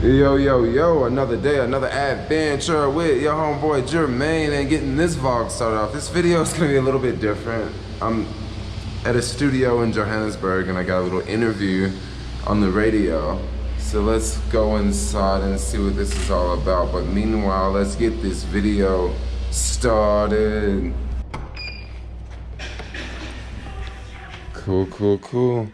Yo, another day, another adventure with your homeboy Jermaine and getting this vlog started off. This video is gonna be a little bit different. I'm at a studio in Johannesburg and I got a little interview on the radio. So let's go inside and see what this is all about. But meanwhile, let's get this video started. Cool.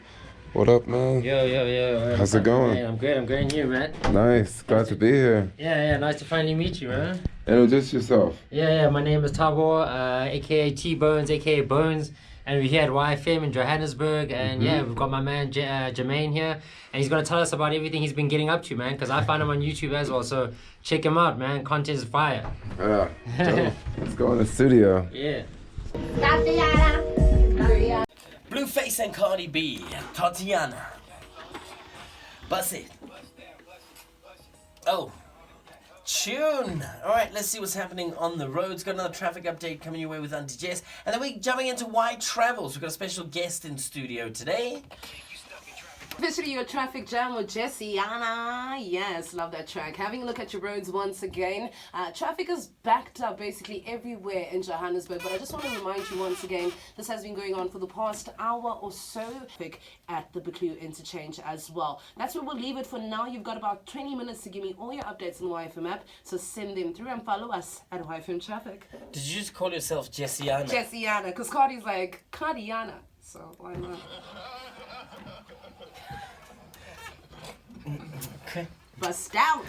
What up, man? Yo. How's it going? Man, I'm good and you, man. Nice. Glad to be here. Yeah, nice to finally meet you, man. Introduce yourself. Yeah, my name is Tabor, aka T-Bones, aka Bones, and we're here at YFM in Johannesburg, and yeah, we've got my man Jemaine here, and he's gonna tell us about everything he's been getting up to, man, because I found him on YouTube as well, so check him out, man. Content is fire. Yeah. Let's go in the studio. Yeah. Blueface and Cardi B, Tatiana. Bust it. Oh. Tune. Alright, let's see what's happening on the roads. Got another traffic update coming your way with Auntie Jess. And then we're jumping into Y Travels. We've got a special guest in studio today. Officially your traffic jam with Jessiana. Yes, love that track. Having a look at your roads once again. Traffic is backed up basically everywhere in Johannesburg, but I just want to remind you once again, this has been going on for the past hour or so at the Buccleuch interchange as well. That's where we'll leave it for now. You've got about 20 minutes to give me all your updates on the YFM app, so send them through and follow us at YFM Traffic. Did you just call yourself Jessiana? Jessiana, because Cardi's like Cardiana, so why not? Okay. Bust out.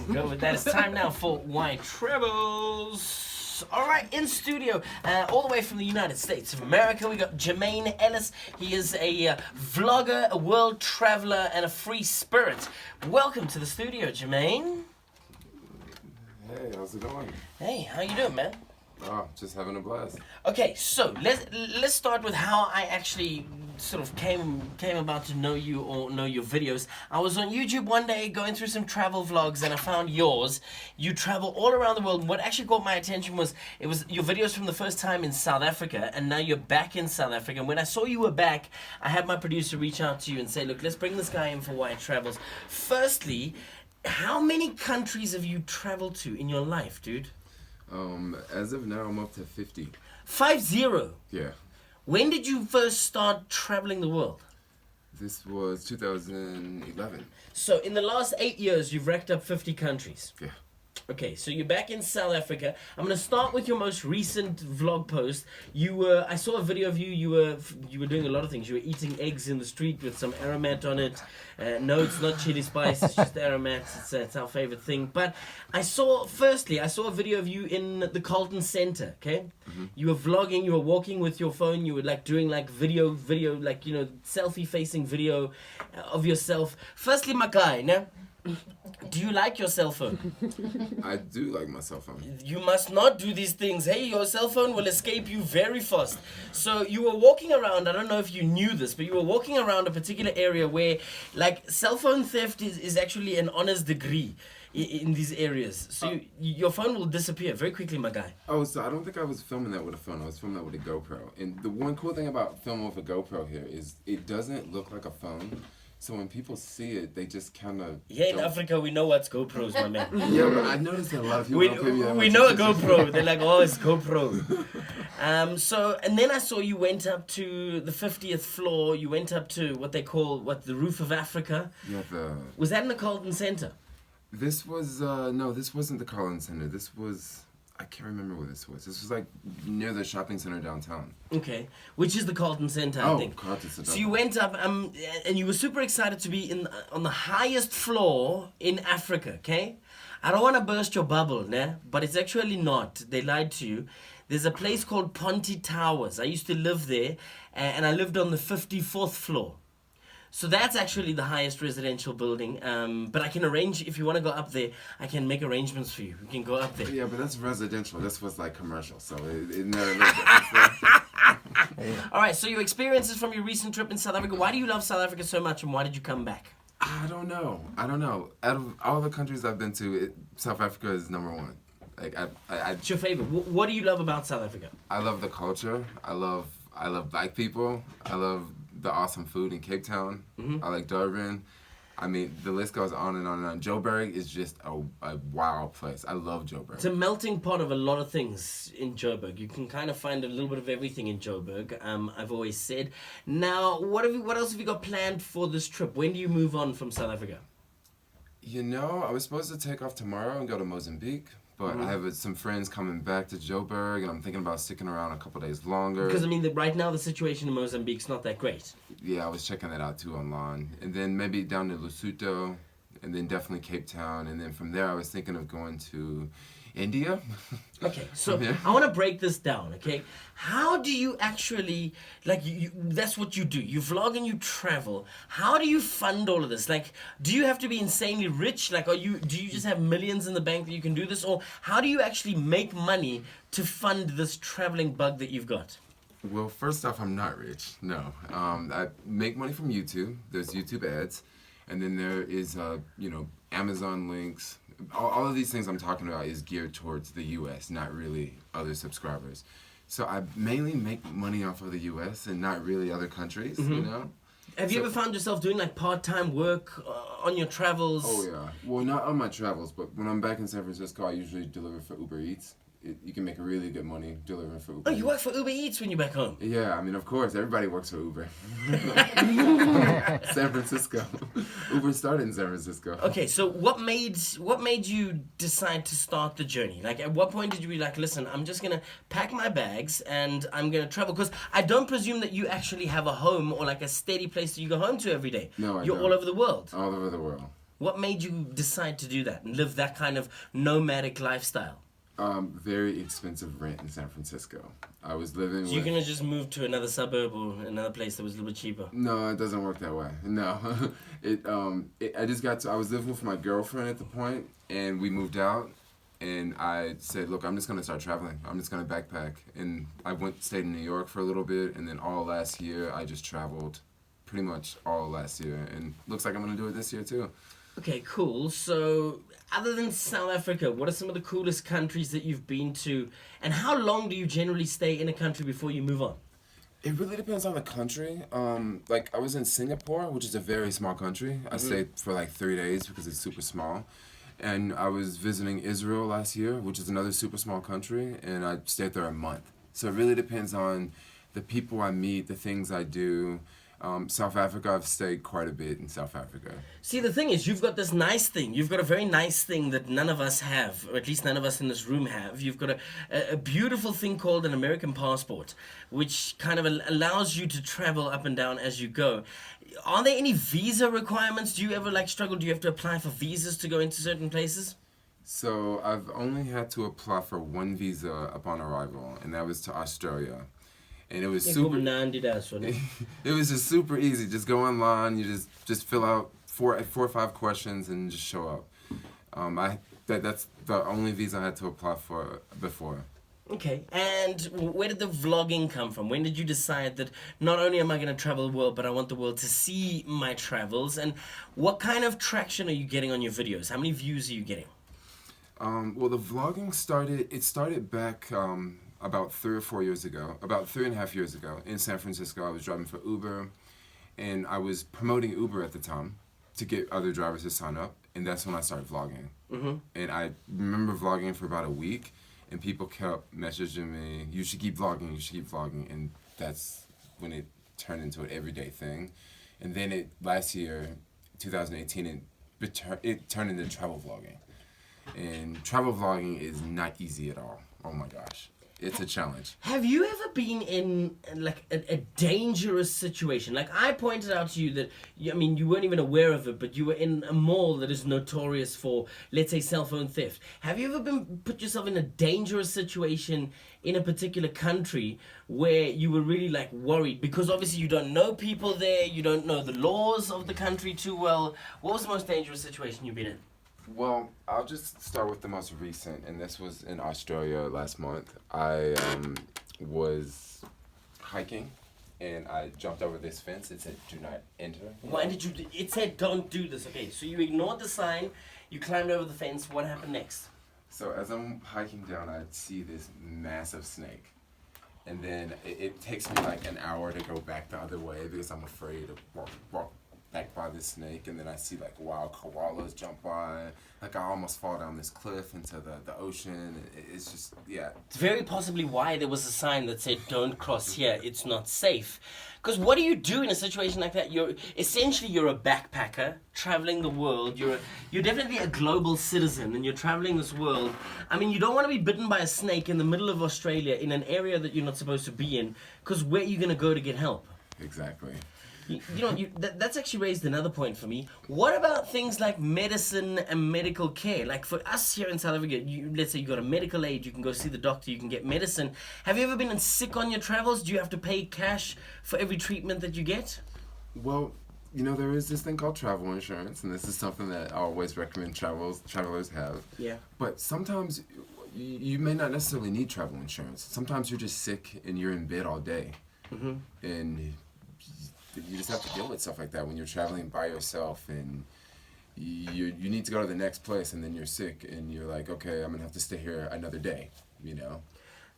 We'll go with that. It's time now for Y Travels. Alright, in studio, all the way from the United States of America, we got Jemaine Ellis. He is a vlogger, a world traveler, and a free spirit. Welcome to the studio, Jemaine. Hey, how's it going? Hey, how you doing, man? Oh, just having a blast. Okay, so let's start with how I actually sort of came about to know you or know your videos. I was on YouTube one day going through some travel vlogs and I found yours. You travel all around the world, and what actually caught my attention was your videos from the first time in South Africa, and now you're back in South Africa. And when I saw you were back, I had my producer reach out to you and say, look, let's bring this guy in for Y Travels. Firstly, how many countries have you traveled to in your life, dude? As of now, I'm up to 50. 50? Yeah. When did you first start traveling the world? This was 2011. So in the last 8 years, you've racked up 50 countries. Yeah. Okay, so you're back in South Africa. I'm going to start with your most recent vlog post. I saw a video of you. You were doing a lot of things. You were eating eggs in the street with some aromat on it. No, it's not chili spice. It's just aromat. It's our favorite thing. But I saw a video of you in the Carlton Center. Okay, you were vlogging. You were walking with your phone. You were like doing like video, like selfie-facing video of yourself. Firstly, my guy, now. Do you like your cell phone? I do like my cell phone. You must not do these things. Hey, your cell phone will escape you very fast. So you were walking around, I don't know if you knew this, but you were walking around a particular area where like cell phone theft is actually an honors degree in these areas. So your phone will disappear very quickly, my guy. Oh, so I don't think I was filming that with a phone. I was filming that with a GoPro. And the one cool thing about filming with a GoPro here is it doesn't look like a phone. So when people see it, they just kind of... Yeah, in Africa, we know what's GoPros, my man. Yeah, but I noticed that a lot of people don't pay me that much we know a GoPro. They're like, oh, it's GoPro. And then I saw you went up to the 50th floor. You went up to what they call, the roof of Africa. Yeah, Was that in the Carlton Center? This was, no, this wasn't the Carlton Center. This was... I can't remember where this was. This was like near the shopping center downtown. Okay, which is the Carlton Center, I think. Carlton Center. So you went up, and you were super excited to be on the highest floor in Africa. Okay, I don't want to burst your bubble, nah, but it's actually not. They lied to you. There's a place called Ponte Towers. I used to live there, and I lived on the 54th floor. So that's actually the highest residential building, but I can arrange, if you want to go up there, I can make arrangements for you. We can go up there. Yeah, but that's residential. This was like commercial, so it never made sense. All right, so your experiences from your recent trip in South Africa, why do you love South Africa so much and why did you come back? I don't know. Out of all the countries I've been to, South Africa is number one. Like It's your favorite. What do you love about South Africa? I love the culture. I love black people. I love the awesome food in Cape Town. I like Durban. I mean, the list goes on and on and on. Joburg is just a wild place. I love Joburg. It's a melting pot of a lot of things in Joburg. You can kind of find a little bit of everything in Joburg, I've always said. Now, what else have you got planned for this trip? When do you move on from South Africa? You know, I was supposed to take off tomorrow and go to Mozambique, but I have some friends coming back to Joburg, and I'm thinking about sticking around a couple days longer. Because, I mean, right now the situation in Mozambique's not that great. Yeah, I was checking that out too online. And then maybe down to Lesotho, and then definitely Cape Town, and then from there I was thinking of going to India. Okay, so Yeah. I want to break this down, okay? How do you actually, like, that's what you do. You vlog and you travel. How do you fund all of this? Like, do you have to be insanely rich? Like, do you just have millions in the bank that you can do this? Or how do you actually make money to fund this traveling bug that you've got? Well, first off, I'm not rich. No. I make money from YouTube. There's YouTube ads. And then there is, Amazon links. All of these things I'm talking about is geared towards the U.S., not really other subscribers. So I mainly make money off of the U.S. and not really other countries, you know? Have you ever found yourself doing, like, part-time work on your travels? Oh, yeah. Well, not on my travels, but when I'm back in San Francisco, I usually deliver for Uber Eats. You can make really good money delivering for Uber Oh, Eats. you work for Uber Eats when you're back home? Yeah, I mean, of course, everybody works for Uber. San Francisco. Uber started in San Francisco. Okay, so what made you decide to start the journey? Like, at what point did you be like, listen, I'm just gonna pack my bags and I'm gonna travel? Because I don't presume that you actually have a home or like a steady place that you go home to every day. No, You're don't. all over the world. All over the world. What made you decide to do that and live that kind of nomadic lifestyle? Very expensive rent in San Francisco. I was living So you're gonna just move to another suburb or another place that was a little bit cheaper? No, it doesn't work that way. No. I was living with my girlfriend at the point, and we moved out, and I said, look, I'm just gonna start traveling. I'm just gonna backpack. And I stayed in New York for a little bit, and then all last year, I just traveled pretty much all last year, and looks like I'm gonna do it this year too. Okay, cool. So, other than South Africa, what are some of the coolest countries that you've been to? And how long do you generally stay in a country before you move on? It really depends on the country. Like, I was in Singapore, which is a very small country. I stayed for like 3 days because it's super small. And I was visiting Israel last year, which is another super small country, and I stayed there a month. So it really depends on the people I meet, the things I do. South Africa, I've stayed quite a bit in South Africa. See, the thing is, you've got this nice thing. You've got a very nice thing that none of us have, or at least none of us in this room have. You've got a beautiful thing called an American passport, which kind of allows you to travel up and down as you go. Are there any visa requirements? Do you ever struggle? Do you have to apply for visas to go into certain places? So I've only had to apply for one visa upon arrival, and that was to Australia. And it was super. It was just super easy. Just go online. You just fill out four or five questions and just show up. That's the only visa I had to apply for before. Okay, and where did the vlogging come from? When did you decide that not only am I going to travel the world, but I want the world to see my travels? And what kind of traction are you getting on your videos? How many views are you getting? Well, the vlogging started back about 3 or 4 years ago, about 3.5 years ago in San Francisco. I was driving for Uber, and I was promoting Uber at the time to get other drivers to sign up, and that's when I started vlogging. And I remember vlogging for about a week, and people kept messaging me, you should keep vlogging, and that's when it turned into an everyday thing. And then last year, 2018, it turned into travel vlogging. And travel vlogging is not easy at all. Oh my gosh. It's a challenge. Have you ever been in a dangerous situation? Like I pointed out to you that, you weren't even aware of it, but you were in a mall that is notorious for, let's say, cell phone theft. Have you ever put yourself in a dangerous situation in a particular country where you were really worried? Because obviously you don't know people there, you don't know the laws of the country too well. What was the most dangerous situation you've been in? Well, I'll just start with the most recent, and this was in Australia last month. I was hiking, and I jumped over this fence. It said, do not enter. Why did you... It said, don't do this. Okay, so you ignored the sign, you climbed over the fence. What happened next? So as I'm hiking down, I see this massive snake. And then it takes me like an hour to go back the other way because I'm afraid to walk attacked by this snake, and then I see like wild koalas jump by. Like I almost fall down this cliff into the ocean. It's just, yeah. It's very possibly why there was a sign that said, "Don't cross here. It's not safe." Because what do you do in a situation like that? You're a backpacker traveling the world. You're definitely a global citizen, and you're traveling this world. I mean, you don't want to be bitten by a snake in the middle of Australia in an area that you're not supposed to be in. Because where are you going to go to get help? Exactly. That's actually raised another point for me. What about things like medicine and medical care? Like for us here in South Africa, let's say you got a medical aid, you can go see the doctor, you can get medicine. Have you ever been sick on your travels? Do you have to pay cash for every treatment that you get? Well, there is this thing called travel insurance, and this is something that I always recommend travelers have. Yeah. But sometimes you may not necessarily need travel insurance. Sometimes you're just sick and you're in bed all day. Mm-hmm. And you just have to deal with stuff like that when you're traveling by yourself, and you need to go to the next place, and then you're sick, and you're like, okay, I'm gonna have to stay here another day,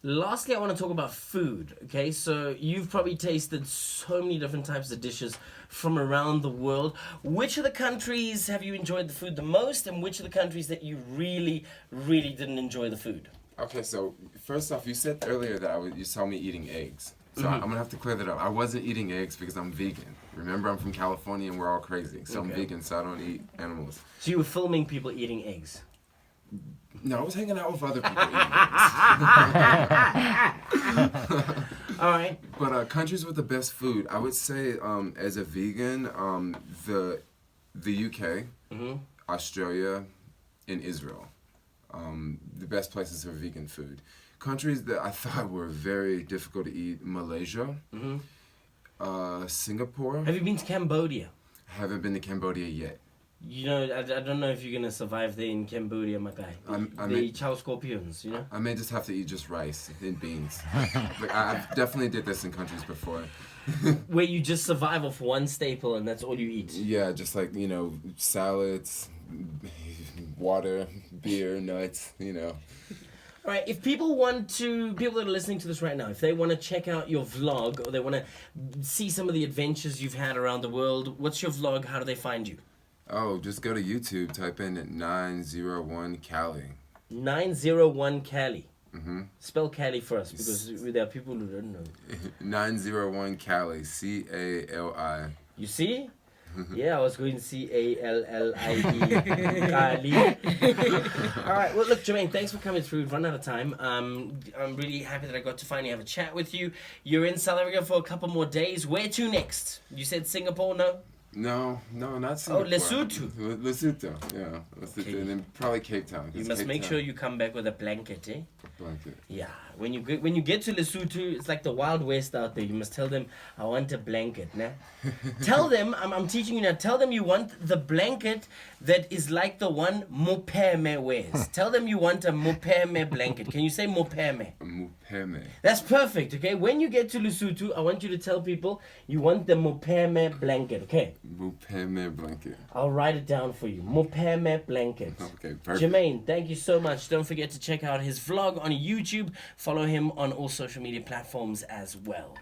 Lastly, I want to talk about food. Okay, so you've probably tasted so many different types of dishes from around the world. Which of the countries have you enjoyed the food the most, and which of the countries that you really, really didn't enjoy the food? Okay, so first off, you said earlier that you saw me eating eggs. So I'm gonna have to clear that up. I wasn't eating eggs because I'm vegan. Remember, I'm from California and we're all crazy. So I'm vegan, so I don't eat animals. So you were filming people eating eggs? No, I was hanging out with other people eating eggs. All right. But countries with the best food, I would say, as a vegan, the UK, Australia, and Israel. The best places for vegan food. Countries that I thought were very difficult to eat: Malaysia, Singapore. Have you been to Cambodia? Haven't been to Cambodia yet. I don't know if you're gonna survive there in Cambodia, my guy. They eat chow scorpions, I may just have to eat just rice and beans. Like I definitely did this in countries before. Where you just survive off one staple and that's all you eat. Yeah, just like salads, water, beer, nuts. All right, if people that are listening to this right now, if they want to check out your vlog or they want to see some of the adventures you've had around the world, what's your vlog? How do they find you? Oh, just go to YouTube, type in 901 Cali. 901 Cali. Mm-hmm. Spell Cali for us, because there are people who don't know. 901 Cali, C-A-L-I. You see? Yeah, I was going to C-A-L-L-I-E. Cali. All right, well, look, Jemaine, thanks for coming through. We've run out of time. I'm really happy that I got to finally have a chat with you. You're in South Africa for a couple more days. Where to next? You said Singapore, no? No, not Singapore. Oh, Lesotho. Lesotho, yeah. Lesotho, Okay. and then probably Cape Town. You must make sure you come back with a blanket, eh? Blanket. Yeah, when you get to Lesotho, it's like the Wild West out there. You must tell them, I want a blanket, nah? Tell them, I'm teaching you now, tell them you want the blanket that is like the one Mopeme wears. Tell them you want a Mopeme blanket. Can you say Mopeme? Mopeme. That's perfect, okay? When you get to Lesotho, I want you to tell people you want the Mopeme blanket, okay? Mopeme blanket. I'll write it down for you. Mopeme blanket. Okay, perfect. Jemaine, thank you so much. Don't forget to check out his vlog on YouTube. Follow him on all social media platforms as well.